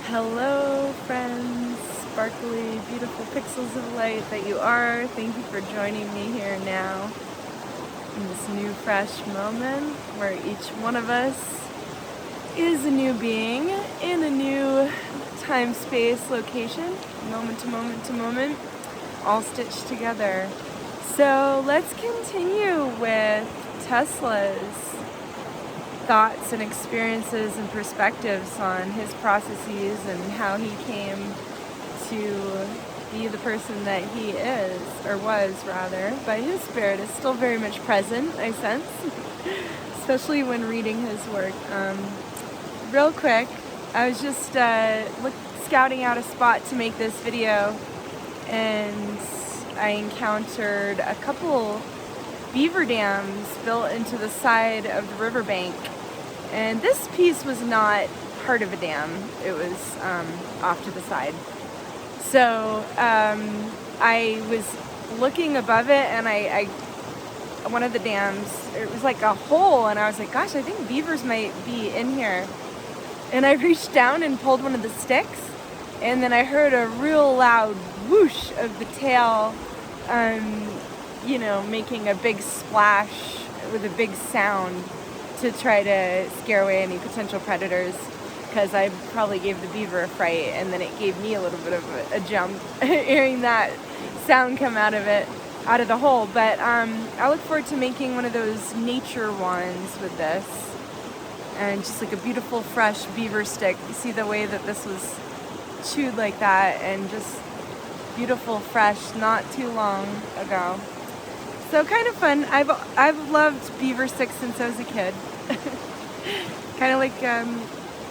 Hello, friends, sparkly, beautiful pixels of light that you are. Thank you for joining me here now in this new, fresh moment where each one of us is a new being in a new time, space, location, moment to moment to moment, all stitched together. So let's continue with Tesla's thoughts and experiences and perspectives on his processes and how he came to be the person that he is, or was rather, but his spirit is still very much present, I sense, especially when reading his work. Real quick, I was just scouting out a spot to make this video, and I encountered a couple beaver dams built into the side of the riverbank. And this piece was not part of a dam, it was off to the side. So I was looking above it, and I one of the dams, it was like a hole, and I was like, gosh, I think beavers might be in here. And I reached down and pulled one of the sticks, and then I heard a real loud whoosh of the tail, making a big splash with a big sound to try to scare away any potential predators, because I probably gave the beaver a fright, and then it gave me a little bit of a jump hearing that sound come out of the hole. But I look forward to making one of those nature ones with this, and just like a beautiful fresh beaver stick. You see the way that this was chewed like that, and just beautiful fresh, not too long ago. So kind of fun. I've loved beaver sticks since I was a kid. Kind of like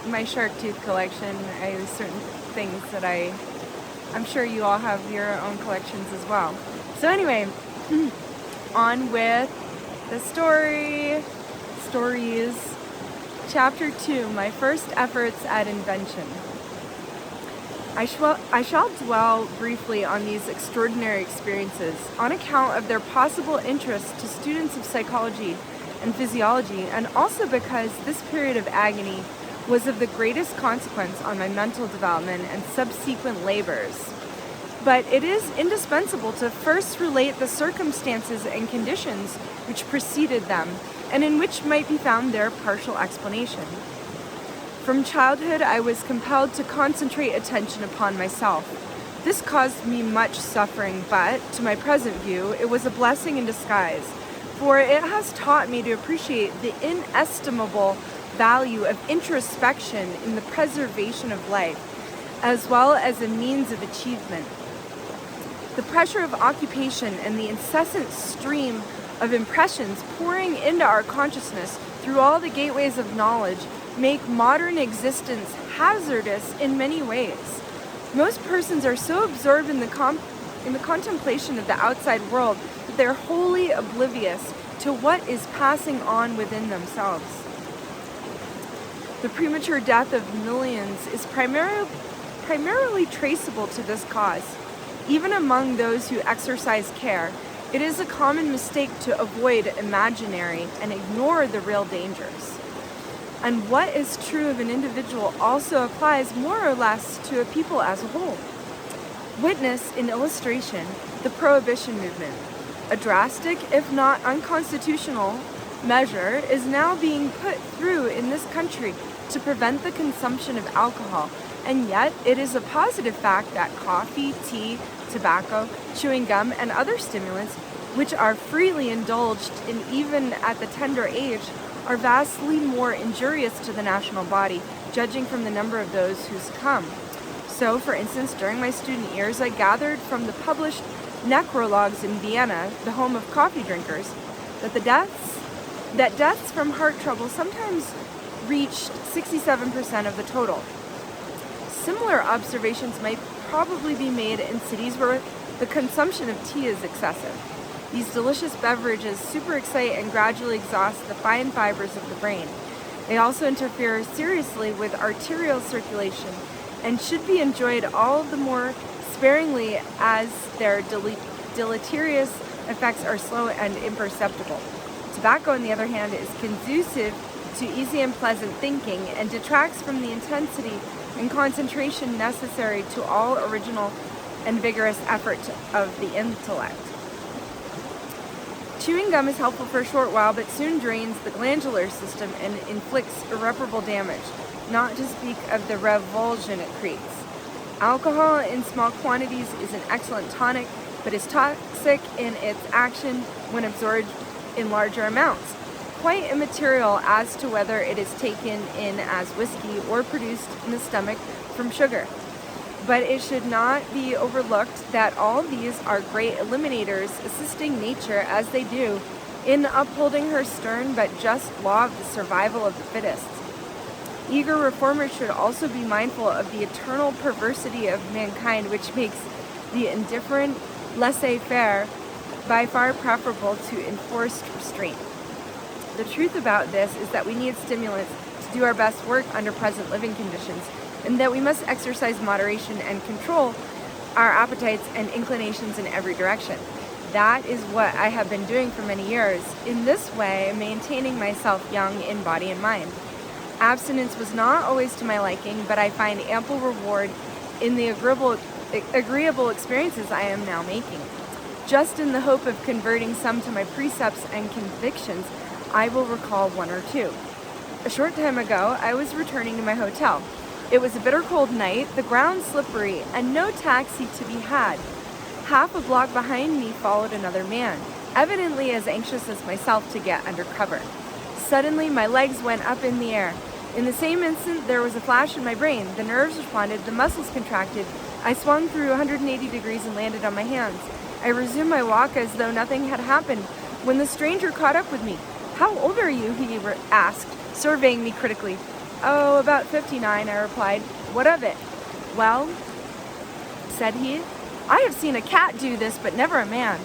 my shark tooth collection. I have certain things that I'm sure you all have your own collections as well. So anyway, on with the stories. Chapter 2, my first efforts at invention. I shall dwell briefly on these extraordinary experiences on account of their possible interest to students of psychology and physiology, and also because this period of agony was of the greatest consequence on my mental development and subsequent labors. But it is indispensable to first relate the circumstances and conditions which preceded them, and in which might be found their partial explanation. From childhood, I was compelled to concentrate attention upon myself. This caused me much suffering, but, to my present view, it was a blessing in disguise, for it has taught me to appreciate the inestimable value of introspection in the preservation of life, as well as a means of achievement. The pressure of occupation and the incessant stream of impressions pouring into our consciousness through all the gateways of knowledge make modern existence hazardous in many ways. Most persons are so absorbed in the contemplation of the outside world that they are wholly oblivious to what is passing on within themselves. The premature death of millions is primarily traceable to this cause. Even among those who exercise care, it is a common mistake to avoid imaginary and ignore the real dangers. And what is true of an individual also applies more or less to a people as a whole. Witness, in illustration, the prohibition movement. A drastic, if not unconstitutional, measure is now being put through in this country to prevent the consumption of alcohol, and yet it is a positive fact that coffee, tea, tobacco, chewing gum, and other stimulants, which are freely indulged in even at the tender age, are vastly more injurious to the national body, judging from the number of those who succumb. So, for instance, during my student years, I gathered from the published necrologues in Vienna, the home of coffee drinkers, that deaths from heart trouble sometimes reached 67% of the total. Similar observations might probably be made in cities where the consumption of tea is excessive. These delicious beverages superexcite and gradually exhaust the fine fibers of the brain. They also interfere seriously with arterial circulation and should be enjoyed all the more sparingly as their deleterious effects are slow and imperceptible. Tobacco, on the other hand, is conducive to easy and pleasant thinking and detracts from the intensity and concentration necessary to all original and vigorous effort of the intellect. Chewing gum is helpful for a short while, but soon drains the glandular system and inflicts irreparable damage, not to speak of the revulsion it creates. Alcohol in small quantities is an excellent tonic, but is toxic in its action when absorbed in larger amounts, quite immaterial as to whether it is taken in as whiskey or produced in the stomach from sugar. But it should not be overlooked that all these are great eliminators, assisting nature as they do in upholding her stern but just law of the survival of the fittest. Eager reformers should also be mindful of the eternal perversity of mankind, which makes the indifferent laissez-faire by far preferable to enforced restraint. The truth about this is that we need stimulants to do our best work under present living conditions, and that we must exercise moderation and control our appetites and inclinations in every direction. That is what I have been doing for many years, in this way maintaining myself young in body and mind. Abstinence was not always to my liking, but I find ample reward in the agreeable experiences I am now making. Just in the hope of converting some to my precepts and convictions, I will recall one or two. A short time ago, I was returning to my hotel. It was a bitter cold night, the ground slippery, and no taxi to be had. Half a block behind me followed another man, evidently as anxious as myself to get under cover. Suddenly, my legs went up in the air. In the same instant, there was a flash in my brain. The nerves responded, the muscles contracted. I swung through 180 degrees and landed on my hands. I resumed my walk as though nothing had happened, when the stranger caught up with me. "How old are you?" he asked, surveying me critically. "Oh, about 59, I replied. "What of it?" "Well," said he, "I have seen a cat do this, but never a man.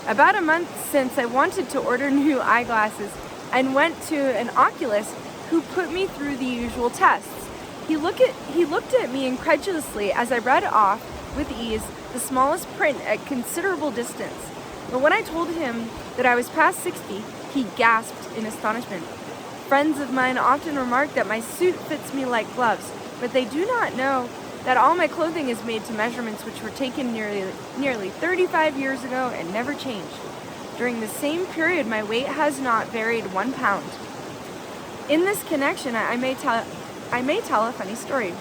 About a month since, I wanted to order new eyeglasses and went to an oculist who put me through the usual tests. He looked at me incredulously as I read off, with ease, the smallest print at considerable distance. But when I told him that I was past 60, he gasped in astonishment. Friends of mine often remark that my suit fits me like gloves, but they do not know that all my clothing is made to measurements which were taken nearly 35 years ago and never changed. During the same period, my weight has not varied 1 pound. In this connection, I may tell a funny story.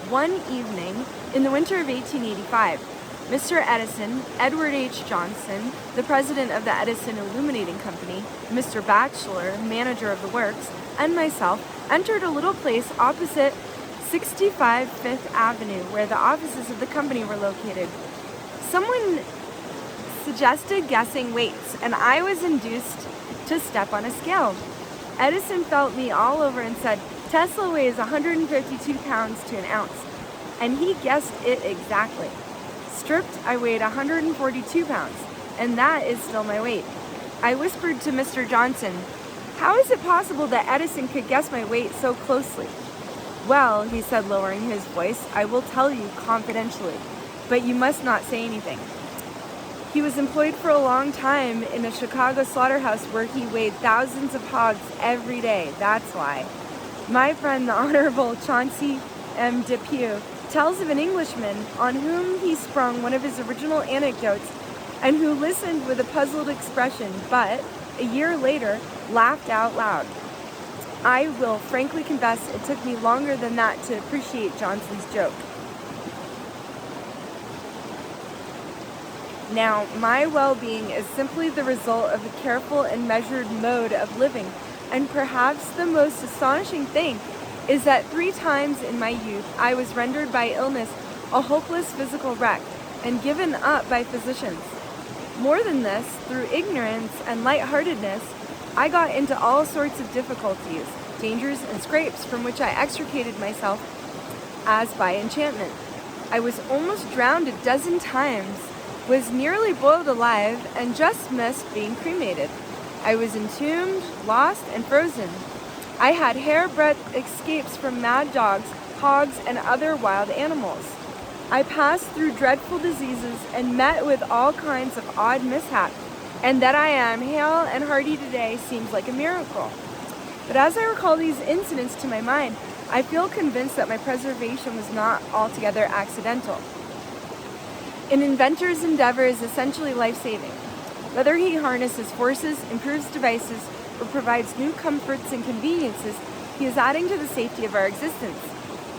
One evening in the winter of 1885, Mr. Edison, Edward H. Johnson, the president of the Edison Illuminating Company, Mr. Batchelor, manager of the works, and myself entered a little place opposite 65 Fifth Avenue, where the offices of the company were located. Someone suggested guessing weights, and I was induced to step on a scale. Edison felt me all over and said, "Tesla weighs 152 pounds to an ounce," and he guessed it exactly. Stripped, I weighed 142 pounds, and that is still my weight. I whispered to Mr. Johnson, "How is it possible that Edison could guess my weight so closely?" "Well," he said, lowering his voice, "I will tell you confidentially, but you must not say anything. He was employed for a long time in a Chicago slaughterhouse where he weighed thousands of hogs every day. That's why. My friend, the Honorable Chauncey M. Depew, tells of an Englishman on whom he sprung one of his original anecdotes and who listened with a puzzled expression, but, a year later, laughed out loud. I will frankly confess it took me longer than that to appreciate Johnson's joke. Now, my well-being is simply the result of a careful and measured mode of living, and perhaps the most astonishing thing is that 3 times in my youth I was rendered by illness a hopeless physical wreck and given up by physicians. More than this, through ignorance and lightheartedness, I got into all sorts of difficulties, dangers, and scrapes from which I extricated myself as by enchantment. I was almost drowned a dozen times, was nearly boiled alive, and just missed being cremated. I was entombed, lost, and frozen. I had hairbreadth escapes from mad dogs, hogs, and other wild animals. I passed through dreadful diseases and met with all kinds of odd mishaps, and that I am hale and hearty today seems like a miracle. But as I recall these incidents to my mind, I feel convinced that my preservation was not altogether accidental. An inventor's endeavor is essentially life-saving. Whether he harnesses forces, improves devices, or provides new comforts and conveniences, he is adding to the safety of our existence.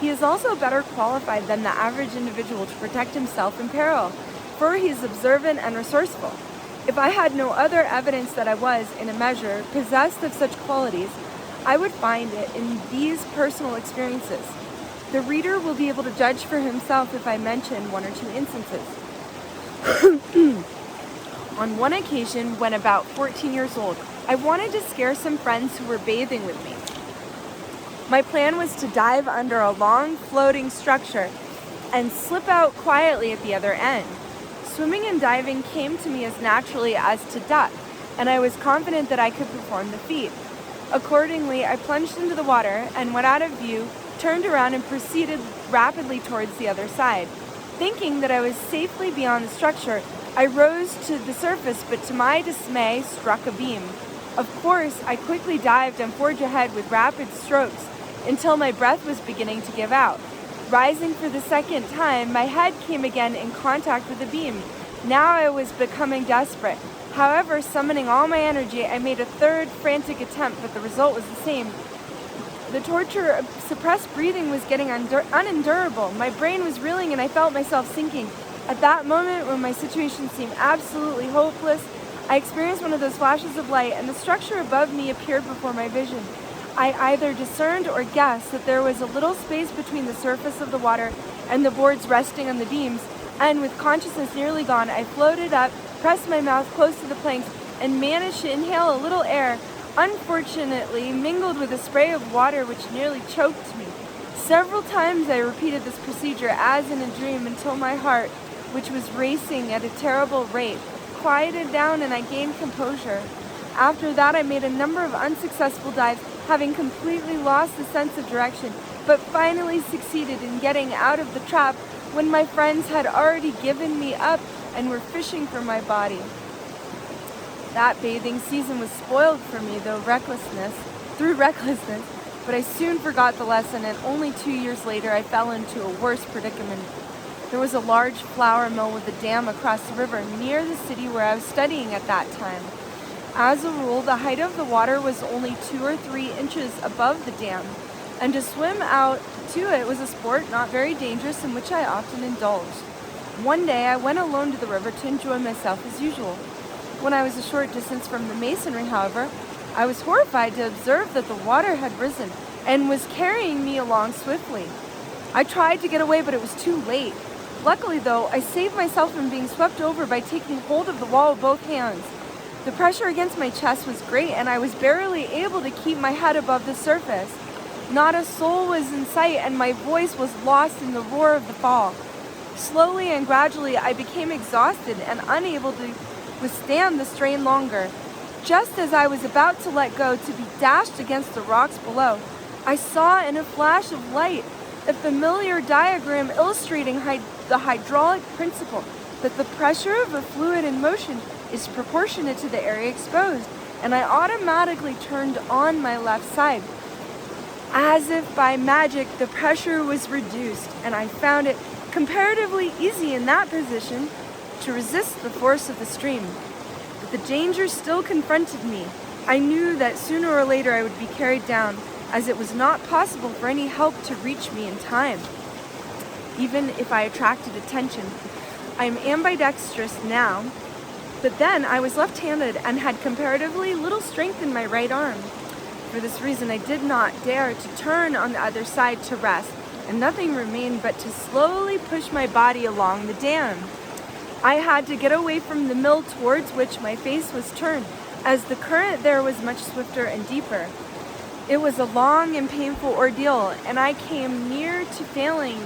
He is also better qualified than the average individual to protect himself in peril, for he is observant and resourceful. If I had no other evidence that I was, in a measure, possessed of such qualities, I would find it in these personal experiences. The reader will be able to judge for himself if I mention one or two instances. On one occasion, when about 14 years old, I wanted to scare some friends who were bathing with me. My plan was to dive under a long floating structure and slip out quietly at the other end. Swimming and diving came to me as naturally as to duck, and I was confident that I could perform the feat. Accordingly, I plunged into the water and, when out of view, turned around and proceeded rapidly towards the other side. Thinking that I was safely beyond the structure, I rose to the surface, but to my dismay struck a beam. Of course, I quickly dived and forged ahead with rapid strokes until my breath was beginning to give out. Rising for the second time, my head came again in contact with the beam. Now I was becoming desperate. However, summoning all my energy, I made a third frantic attempt, but the result was the same. The torture of suppressed breathing was getting unendurable. My brain was reeling and I felt myself sinking. At that moment, when my situation seemed absolutely hopeless, I experienced one of those flashes of light, and the structure above me appeared before my vision. I either discerned or guessed that there was a little space between the surface of the water and the boards resting on the beams, and with consciousness nearly gone, I floated up, pressed my mouth close to the planks, and managed to inhale a little air, unfortunately mingled with a spray of water which nearly choked me. Several times I repeated this procedure as in a dream until my heart, which was racing at a terrible rate, quieted down and I gained composure. After that, I made a number of unsuccessful dives, having completely lost the sense of direction, but finally succeeded in getting out of the trap when my friends had already given me up and were fishing for my body. That bathing season was spoiled for me through recklessness, but I soon forgot the lesson, and only 2 years later I fell into a worse predicament. There was a large flour mill with a dam across the river near the city where I was studying at that time. As a rule, the height of the water was only 2 or 3 inches above the dam, and to swim out to it was a sport not very dangerous in which I often indulged. One day I went alone to the river to enjoy myself as usual. When I was a short distance from the masonry, however, I was horrified to observe that the water had risen and was carrying me along swiftly. I tried to get away, but it was too late. Luckily, though, I saved myself from being swept over by taking hold of the wall with both hands. The pressure against my chest was great, and I was barely able to keep my head above the surface. Not a soul was in sight, and my voice was lost in the roar of the fall. Slowly and gradually, I became exhausted and unable to withstand the strain longer. Just as I was about to let go to be dashed against the rocks below, I saw in a flash of light a familiar diagram illustrating the hydraulic principle, that the pressure of a fluid in motion is proportionate to the area exposed, and I automatically turned on my left side. As if by magic, the pressure was reduced, and I found it comparatively easy in that position to resist the force of the stream. But the danger still confronted me. I knew that sooner or later I would be carried down, as it was not possible for any help to reach me in time. Even if I attracted attention, I am ambidextrous now, but then I was left-handed and had comparatively little strength in my right arm. For this reason, I did not dare to turn on the other side to rest, and nothing remained but to slowly push my body along the dam. I had to get away from the mill towards which my face was turned, as the current there was much swifter and deeper. It was a long and painful ordeal, and I came near to failing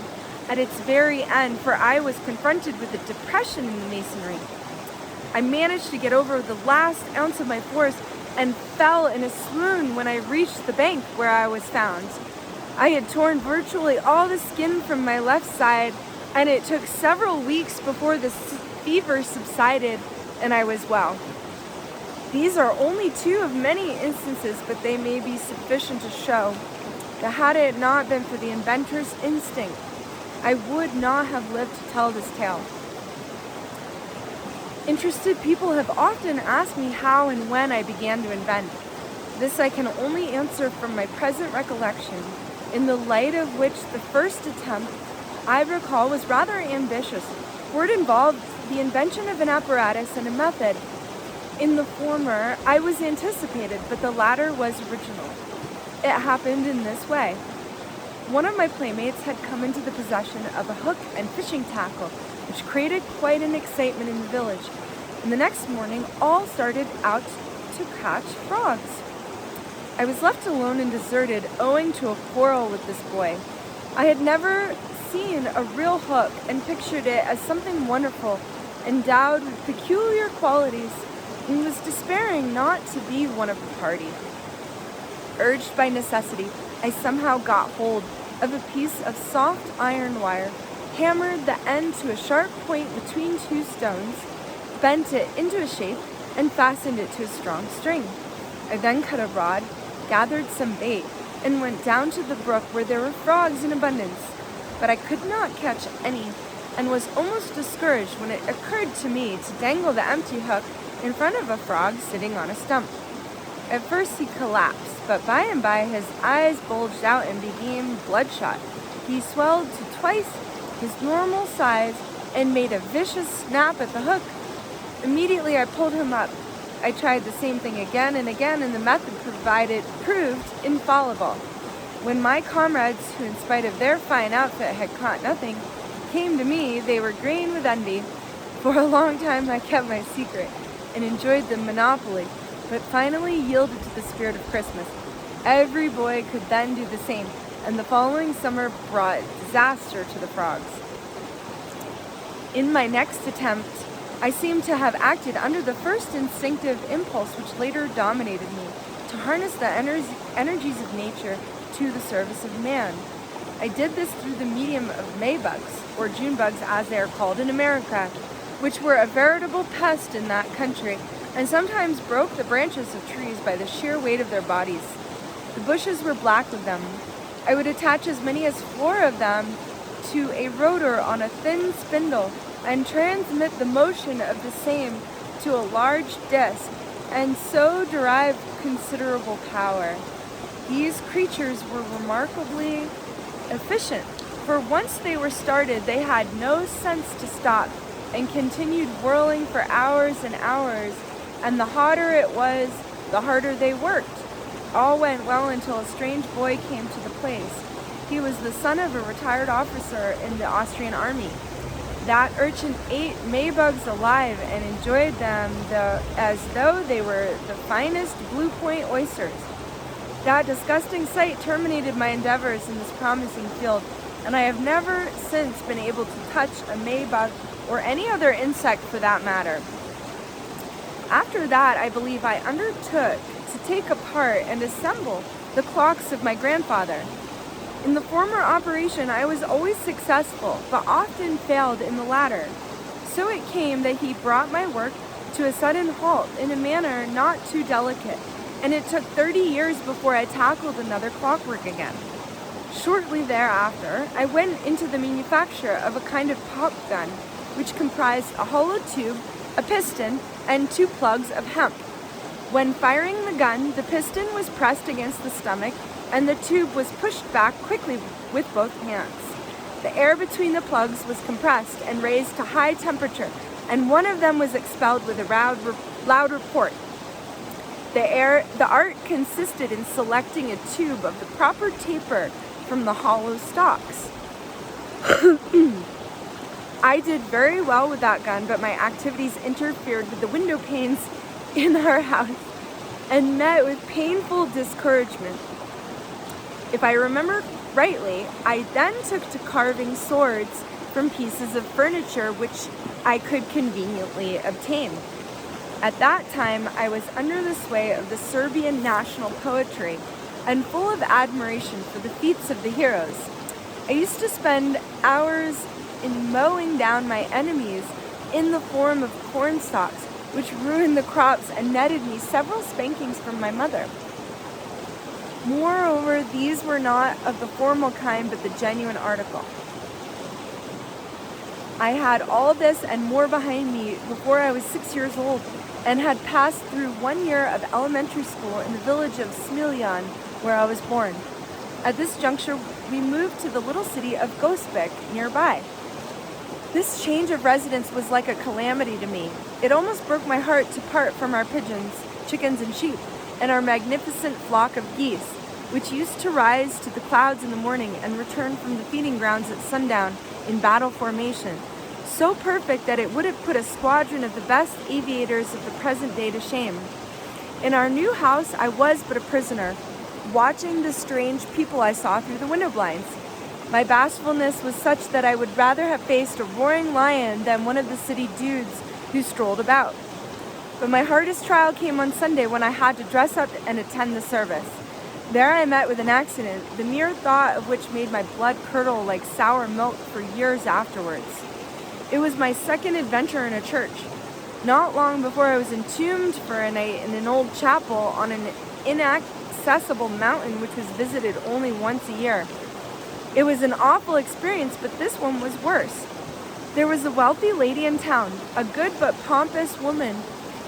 at its very end, for I was confronted with a depression in the masonry. I managed to get over the last ounce of my force and fell in a swoon when I reached the bank where I was found. I had torn virtually all the skin from my left side, and it took several weeks before the fever subsided and I was well. These are only two of many instances, but they may be sufficient to show that had it not been for the inventor's instinct, I would not have lived to tell this tale. Interested people have often asked me how and when I began to invent. This I can only answer from my present recollection, in the light of which the first attempt I recall was rather ambitious, for it involved the invention of an apparatus and a method. In the former, I was anticipated, but the latter was original. It happened in this way. One of my playmates had come into the possession of a hook and fishing tackle, which created quite an excitement in the village, and the next morning all started out to catch frogs. I was left alone and deserted owing to a quarrel with this boy. I had never seen a real hook and pictured it as something wonderful, endowed with peculiar qualities, and was despairing not to be one of the party. Urged by necessity, I somehow got hold of a piece of soft iron wire, hammered the end to a sharp point between two stones, bent it into a shape, and fastened it to a strong string. I then cut a rod, gathered some bait, and went down to the brook where there were frogs in abundance. But I could not catch any, and was almost discouraged when it occurred to me to dangle the empty hook in front of a frog sitting on a stump. At first he collapsed, but by and by his eyes bulged out and became bloodshot. He swelled to twice his normal size and made a vicious snap at the hook. Immediately I pulled him up. I tried the same thing again and again, and the method proved infallible. When my comrades, who in spite of their fine outfit had caught nothing, came to me, they were green with envy. For a long time I kept my secret and enjoyed the monopoly, but finally yielded to the spirit of Christmas. Every boy could then do the same, and the following summer brought disaster to the frogs. In my next attempt, I seem to have acted under the first instinctive impulse which later dominated me, to harness the energies of nature to the service of man. I did this through the medium of May bugs, or June bugs as they are called in America, which were a veritable pest in that country, and sometimes broke the branches of trees by the sheer weight of their bodies. The bushes were black with them. I would attach as many as 4 of them to a rotor on a thin spindle, and transmit the motion of the same to a large disc, and so derive considerable power. These creatures were remarkably efficient, for once they were started, they had no sense to stop, and continued whirling for hours and hours, and the hotter it was, the harder they worked. All went well until a strange boy came to the place. He was the son of a retired officer in the Austrian army. That urchin ate Maybugs alive and enjoyed them as though they were the finest Blue Point oysters. That disgusting sight terminated my endeavors in this promising field, and I have never since been able to touch a Maybug or any other insect for that matter. After that, I believe I undertook to take apart and assemble the clocks of my grandfather. In the former operation, I was always successful, but often failed in the latter. So it came that he brought my work to a sudden halt in a manner not too delicate, and it took 30 years before I tackled another clockwork again. Shortly thereafter, I went into the manufacture of a kind of pop gun, which comprised a hollow tube, a piston, and 2 plugs of hemp. When firing the gun, the piston was pressed against the stomach, and the tube was pushed back quickly with both hands. The air between the plugs was compressed and raised to high temperature, and one of them was expelled with a loud report. The art consisted in selecting a tube of the proper taper from the hollow stalks. I did very well with that gun, but my activities interfered with the window panes in our house and met with painful discouragement. If I remember rightly, I then took to carving swords from pieces of furniture which I could conveniently obtain. At that time, I was under the sway of the Serbian national poetry and full of admiration for the feats of the heroes. I used to spend hours in mowing down my enemies in the form of corn stalks, which ruined the crops and netted me several spankings from my mother. Moreover, these were not of the formal kind, but the genuine article. I had all this and more behind me before I was 6 years old, and had passed through 1 year of elementary school in the village of Stimulants, where I was born. At this juncture, we moved to the little city of Gosbek nearby. This change of residence was like a calamity to me. It almost broke my heart to part from our pigeons, chickens, and sheep, and our magnificent flock of geese, which used to rise to the clouds in the morning and return from the feeding grounds at sundown in battle formation, so perfect that it would have put a squadron of the best aviators of the present day to shame. In our new house, I was but a prisoner, watching the strange people I saw through the window blinds. My bashfulness was such that I would rather have faced a roaring lion than one of the city dudes who strolled about. But my hardest trial came on Sunday when I had to dress up and attend the service. There I met with an accident, the mere thought of which made my blood curdle like sour milk for years afterwards. It was my second adventure in a church. Not long before I was entombed for a night in an old chapel on an inaccessible mountain which was visited only once a year. It was an awful experience, but this one was worse. There was a wealthy lady in town, a good but pompous woman,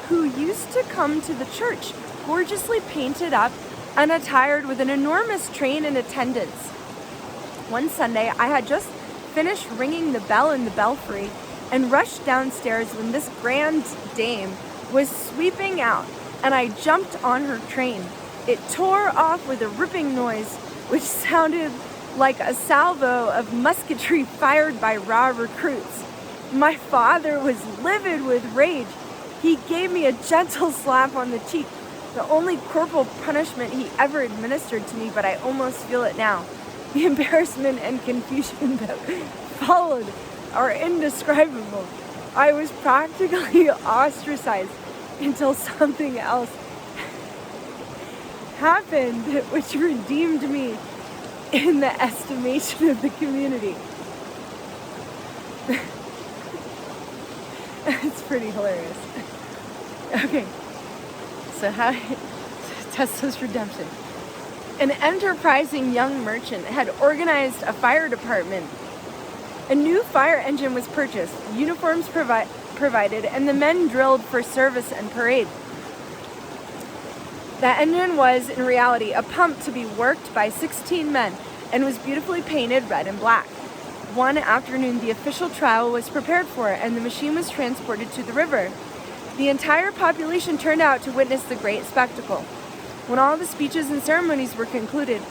who used to come to the church, gorgeously painted up and attired with an enormous train and attendants. One Sunday, I had just finished ringing the bell in the belfry and rushed downstairs when this grand dame was sweeping out, and I jumped on her train. It tore off with a ripping noise, which sounded like a salvo of musketry fired by raw recruits. My father was livid with rage. He gave me a gentle slap on the cheek, the only corporal punishment he ever administered to me, but I almost feel it now. The embarrassment and confusion that followed are indescribable. I was practically ostracized until something else happened which redeemed me in the estimation of the community. It's pretty hilarious. Okay, so how Tesla's redemption. An enterprising young merchant had organized a fire department. A new fire engine was purchased, uniforms provided, and the men drilled for service and parade. That engine was, in reality, a pump to be worked by 16 men and was beautifully painted red and black. One afternoon, the official trial was prepared for, and the machine was transported to the river. The entire population turned out to witness the great spectacle. When all the speeches and ceremonies were concluded,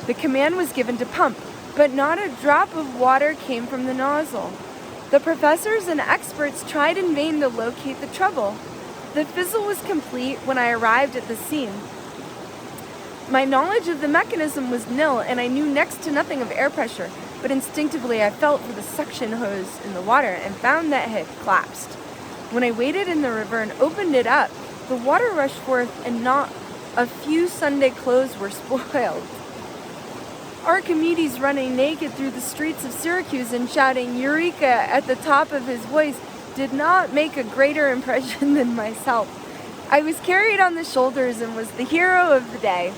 the command was given to pump, but not a drop of water came from the nozzle. The professors and experts tried in vain to locate the trouble. The fizzle was complete when I arrived at the scene. My knowledge of the mechanism was nil, and I knew next to nothing of air pressure, but instinctively I felt for the suction hose in the water and found that it had collapsed. When I waded in the river and opened it up, the water rushed forth, and not a few Sunday clothes were spoiled. Archimedes, running naked through the streets of Syracuse and shouting "Eureka" at the top of his voice, did not make a greater impression than myself. I was carried on the shoulders and was the hero of the day.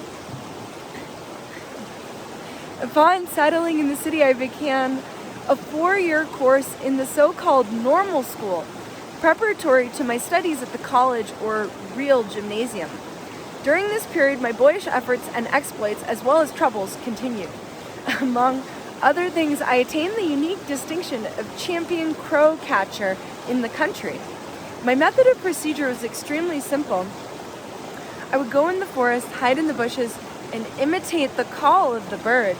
Upon settling in the city, I began a 4-year course in the so-called normal school, preparatory to my studies at the college or real gymnasium. During this period, my boyish efforts and exploits, as well as troubles, continued. Among other things, I attained the unique distinction of champion crow catcher in the country. My method of procedure was extremely simple. I would go in the forest, hide in the bushes, and imitate the call of the bird.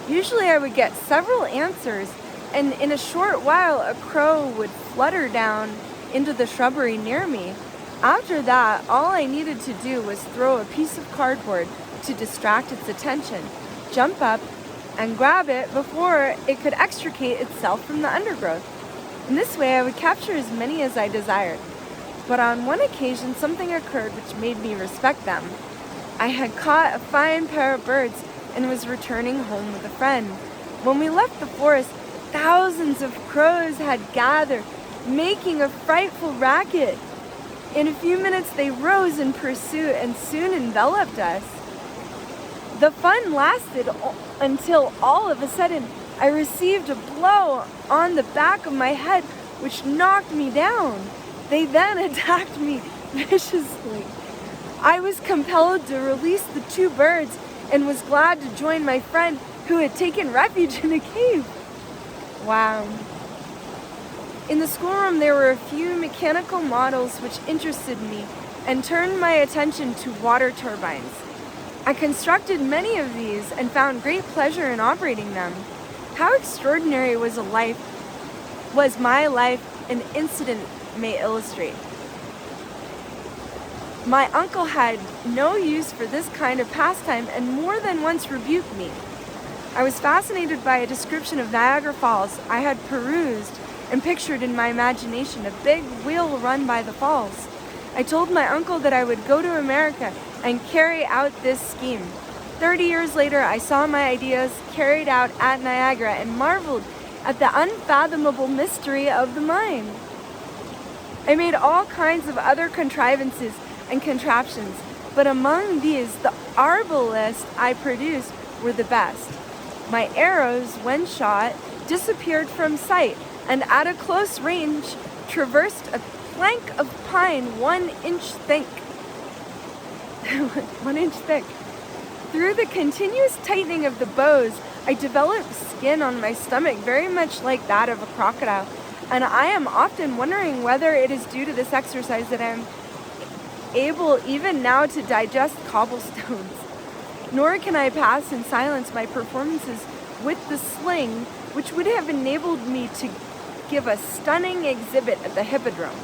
Usually I would get several answers, and in a short while a crow would flutter down into the shrubbery near me. After that, all I needed to do was throw a piece of cardboard to distract its attention, jump up, and grab it before it could extricate itself from the undergrowth. In this way, I would capture as many as I desired. But on one occasion, something occurred which made me respect them. I had caught a fine pair of birds and was returning home with a friend. When we left the forest, thousands of crows had gathered, making a frightful racket. In a few minutes, they rose in pursuit and soon enveloped us. The fun lasted until all of a sudden I received a blow on the back of my head, which knocked me down. They then attacked me viciously. I was compelled to release the two birds and was glad to join my friend who had taken refuge in a cave. Wow. In the schoolroom, there were a few mechanical models which interested me and turned my attention to water turbines. I constructed many of these and found great pleasure in operating them. How extraordinary was my life an incident may illustrate. My uncle had no use for this kind of pastime and more than once rebuked me. I was fascinated by a description of Niagara Falls I had perused and pictured in my imagination a big wheel run by the falls. I told my uncle that I would go to America and carry out this scheme. 30 years later, I saw my ideas carried out at Niagara and marveled at the unfathomable mystery of the mind. I made all kinds of other contrivances and contraptions, but among these, the arbalist I produced were the best. My arrows, when shot, disappeared from sight, and at a close range, traversed a plank of pine 1 inch thick. 1 inch thick. Through the continuous tightening of the bows, I developed skin on my stomach very much like that of a crocodile, and I am often wondering whether it is due to this exercise that I am able even now to digest cobblestones. Nor can I pass in silence my performances with the sling, which would have enabled me to give a stunning exhibit at the Hippodrome.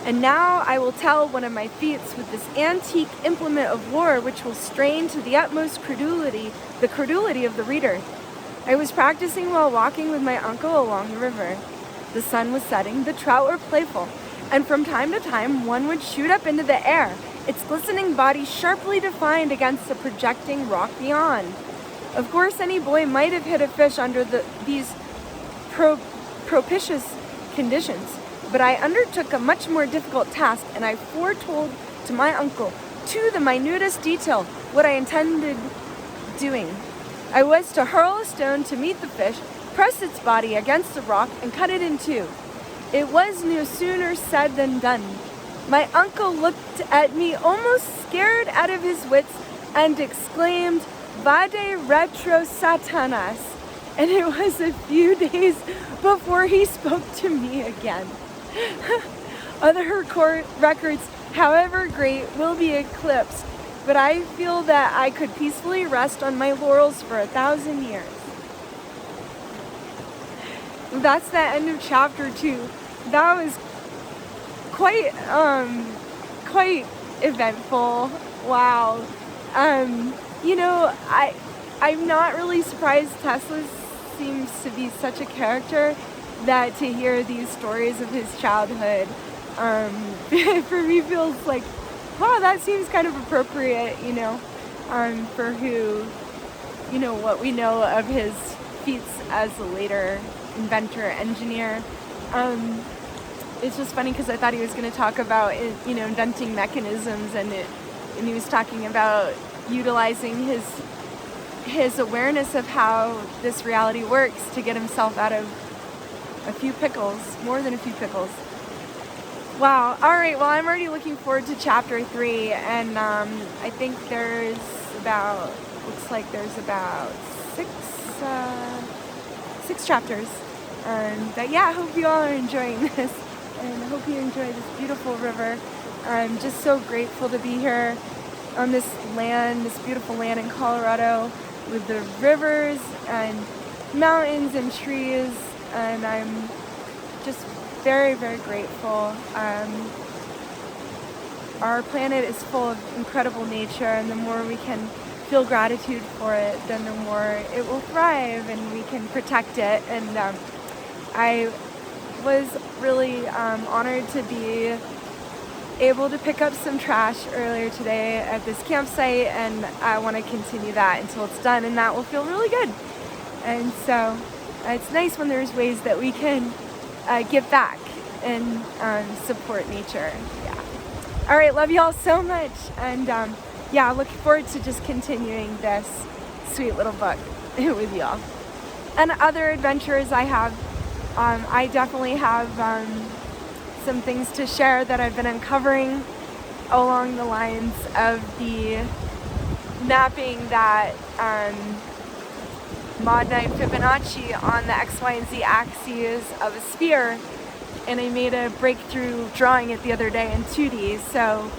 And now I will tell one of my feats with this antique implement of war, which will strain to the utmost the credulity of the reader. I was practicing while walking with my uncle along the river. The sun was setting, the trout were playful, and from time to time one would shoot up into the air, its glistening body sharply defined against the projecting rock beyond. Of course, any boy might have hit a fish under these propitious conditions, but I undertook a much more difficult task, and I foretold to my uncle, to the minutest detail, what I intended doing. I was to hurl a stone to meet the fish, press its body against the rock, and cut it in two. It was no sooner said than done. My uncle looked at me almost scared out of his wits and exclaimed, "Vade retro Satanas," and it was a few days before he spoke to me again. Other records, however great, will be eclipsed, but I feel that I could peacefully rest on my laurels for 1,000 years. That's the end of chapter 2. That was quite eventful. Wow. I'm not really surprised. Tesla seems to be such a character that to hear these stories of his childhood, for me feels like, wow, that seems kind of appropriate, for who, what we know of his feats as a later inventor, engineer. It's just funny because I thought he was going to talk about, inventing mechanisms, and he was talking about utilizing his awareness of how this reality works to get himself out of a few pickles, more than a few pickles. Wow. All right. Well, I'm already looking forward to chapter 3, and I think there's about six chapters. But yeah, I hope you all are enjoying this, and I hope you enjoy this beautiful river. I'm just so grateful to be here on this beautiful land in Colorado, with the rivers and mountains and trees, and I'm just very, very grateful. Our planet is full of incredible nature, and the more we can feel gratitude for it, then the more it will thrive and we can protect it. And I was really honored to be able to pick up some trash earlier today at this campsite, and I want to continue that until it's done, and that will feel really good. And so it's nice when there's ways that we can give back and support nature. Yeah. All right, love you all so much, and yeah, looking forward to just continuing this sweet little book with y'all. And other adventures I have, I definitely have some things to share that I've been uncovering along the lines of the mapping that Mod 9 Fibonacci on the X, Y, and Z axes of a sphere, and I made a breakthrough drawing it the other day in 2D, so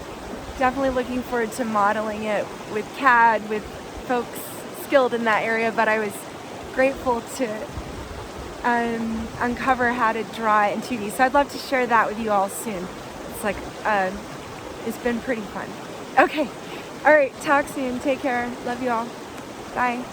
definitely looking forward to modeling it with CAD with folks skilled in that area, but I was grateful to uncover how to draw it in 2D, so I'd love to share that with you all soon. It's like, it's been pretty fun. Okay, all right, talk soon, take care, love you all, bye.